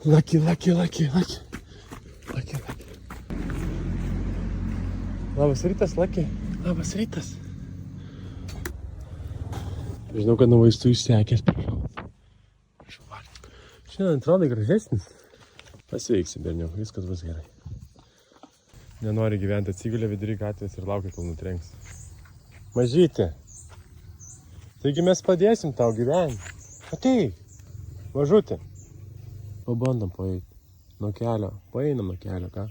Lucky. Labas rytas, Lucky. Labas rytas. Žinau, kad nuo vaistų išsekęs, prašau. Šiandien atrodo gražesnis. Pasveiksi, berniuk, viskas bus gerai. Nenori gyventi, atsigulė vidury gatvės ir laukia, kol nutrenks. Mažytė. Taigi mes padėsim tau gyventi. Ateik, mažutė. Pabandom paeiti. Nuo kelio. Paeinam nuo kelio, ką?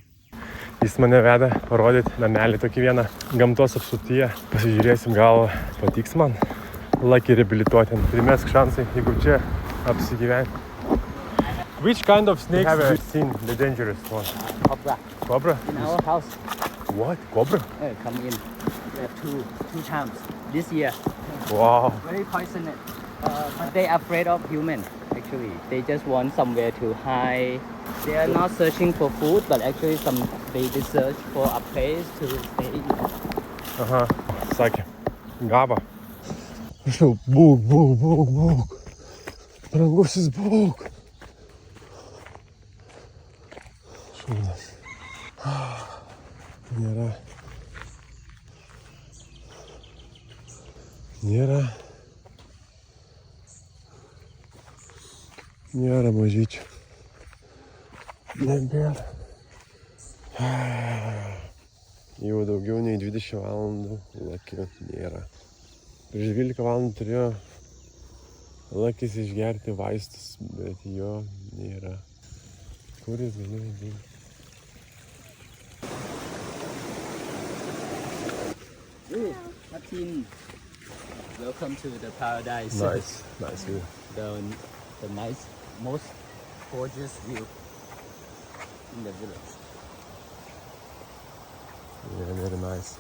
Jis mane veda parodyti namelį tokį vieną gamtos apsuptyje. Pasižiūrėsim, gal patiks man Lucky reabilituoti. Primesk šansai, jeigu čia apsigyventi. Which kind of snakes have you seen the dangerous one? Cobra. Cobra? In our house. What? Cobra? Come in. Two times this year. Wow. Very poisonous. But they are afraid of human. Actually, they just want somewhere to hide. They are not searching for food, but actually they search for a place to stay in. Aha, sakė. Gaba. Būk. Brangusis, būk. Šūnas. Nėra mažyčių. Nebėra. Jau daugiau nei 20 valandų Lucky nėra. Prieš 12 valandų turėjo Luckys išgerti vaistus, bet jo nėra. Kur jis galėjo dingti? Martin, welcome to the paradise. Nice view. The nice, most gorgeous view in the village. Yeah, very nice.